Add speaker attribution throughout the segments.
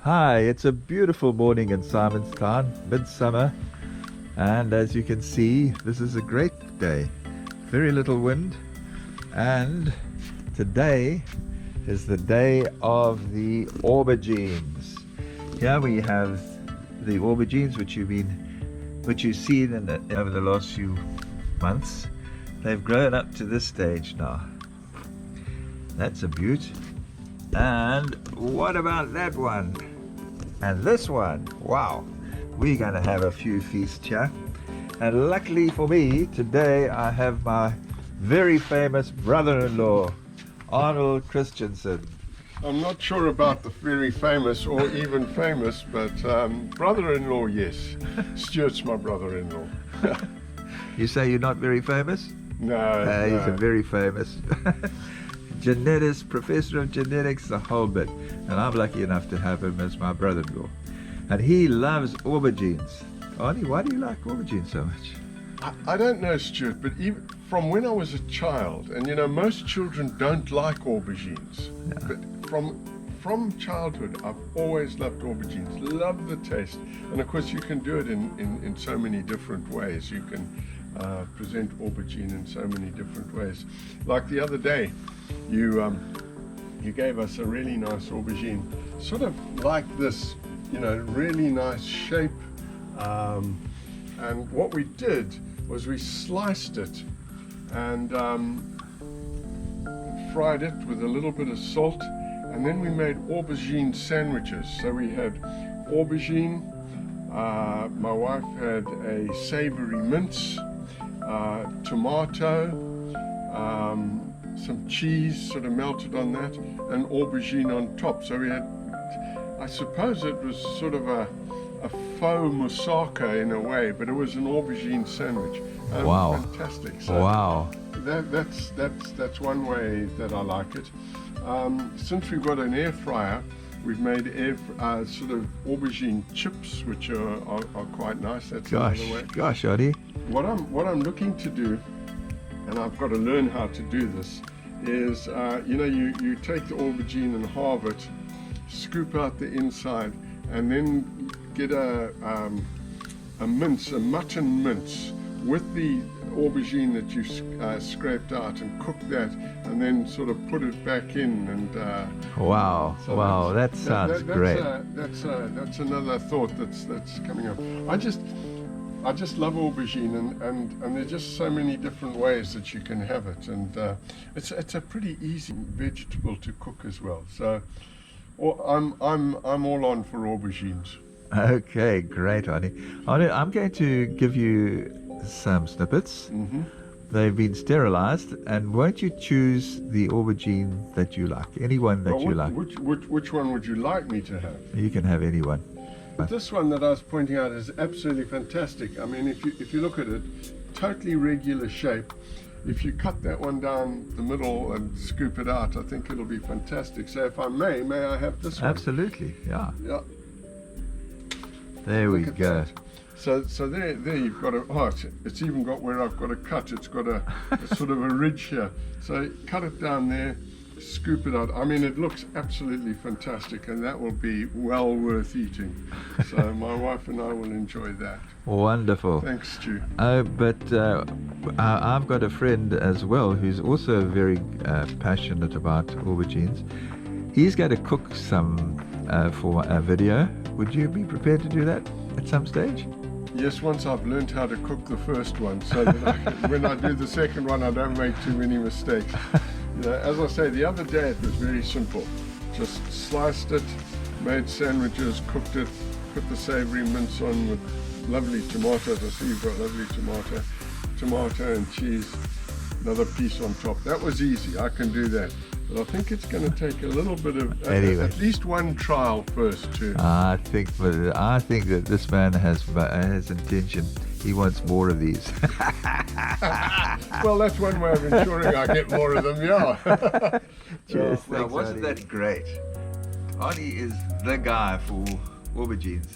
Speaker 1: Hi, it's a beautiful morning in Simonstown, midsummer, and as you can see, this is a great day. Very little wind, and today is the day of the aubergines. Here we have the aubergines which you've seen over the last few months. They've grown up to this stage now. That's a beaut. And what about that one? And this one? Wow, we're gonna have a few feasts here. And luckily for me, today I have my very famous brother-in-law, Arnold Christensen.
Speaker 2: I'm not sure about the very famous or even famous, but brother-in-law, yes. Stuart's my brother-in-law.
Speaker 1: You say you're not very famous?
Speaker 2: No, no.
Speaker 1: He's a very famous genetist, professor of genetics, the whole bit. And I'm lucky enough to have him as my brother-in-law. And he loves aubergines. Arnie, why do you like aubergines so much?
Speaker 2: I don't know, Stuart, but even from when I was a child, and you know, most children don't like aubergines,
Speaker 1: Yeah.
Speaker 2: but from childhood, I've always loved aubergines, love the taste. And of course, you can do it in so many different ways. You can present aubergine in so many different ways. Like the other day, you gave us a really nice aubergine, sort of like this, you know, really nice shape. And what we did was we sliced it and fried it with a little bit of salt, and then we made aubergine sandwiches. So we had aubergine, my wife had a savory mince, tomato, some cheese sort of melted on that, and aubergine on top. So we had, I suppose it was sort of a faux moussaka in a way, but it was an aubergine sandwich.
Speaker 1: Wow.
Speaker 2: Fantastic. So
Speaker 1: Wow.
Speaker 2: that's one way that I like it. Since we've got an air fryer, we've made sort of aubergine chips, which are quite nice. That's another way.
Speaker 1: Gosh, Arnie.
Speaker 2: What I'm looking to do, and I've got to learn how to do this, is you know, you take the aubergine and halve it, scoop out the inside, and then get a mince, a mutton mince, with the aubergine that you scraped out, and cook that, and then sort of put it back in. And
Speaker 1: Wow,
Speaker 2: so
Speaker 1: wow, that sounds great.
Speaker 2: That's another thought that's coming up. I just love aubergine, and there's just so many different ways that you can have it, and it's a pretty easy vegetable to cook as well. So I'm all on for aubergines.
Speaker 1: Okay, great, Arnie. Arnie, I'm going to give you some snippets.
Speaker 2: Mm-hmm.
Speaker 1: They've been sterilized, and won't you choose the aubergine that you like? Anyone that you like.
Speaker 2: Which one would you like me to have?
Speaker 1: You can have anyone.
Speaker 2: This one that I was pointing out is absolutely fantastic. I mean, if you look at it, totally regular shape. If you cut that one down the middle and scoop it out, I think it'll be fantastic. So if I may I have this one?
Speaker 1: Absolutely, yeah.
Speaker 2: Yeah.
Speaker 1: There we
Speaker 2: Look at
Speaker 1: go.
Speaker 2: that. So there you've got it's even got where I've got a cut. It's got a sort of a ridge here. So cut it down there, scoop it out. I mean, it looks absolutely fantastic, and that will be well worth eating. So my wife and I will enjoy that.
Speaker 1: Wonderful.
Speaker 2: Thanks, Stu.
Speaker 1: But I've got a friend as well who's also very passionate about aubergines. He's going to cook some for a video. Would you be prepared to do that at some stage?
Speaker 2: Yes, once I've learned how to cook the first one, so that when I do the second one, I don't make too many mistakes. You know, as I say, the other day it was very simple. Just sliced it, made sandwiches, cooked it, put the savory mince on with lovely tomatoes. I see you've got lovely tomato and cheese, another piece on top. That was easy, I can do that. But I think it's going to take a little bit of
Speaker 1: Anyway.
Speaker 2: at least one trial first too.
Speaker 1: I think that this man has intention. He wants more of these.
Speaker 2: Well, that's one way of ensuring I get more of them, yeah.
Speaker 1: Cheers.
Speaker 2: Yeah.
Speaker 1: Well, wasn't that great? Arnie is the guy for aubergines.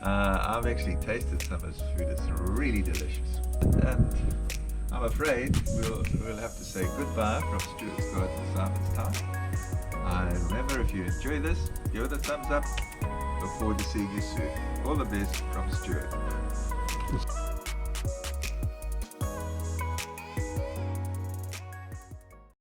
Speaker 1: I've actually tasted some of his food. It's really delicious. And I'm afraid we'll have to say goodbye from Stuart's Garden, Simonstown. Remember, if you enjoy this, give it a thumbs up, Look forward to seeing you soon. All the best from Stuart.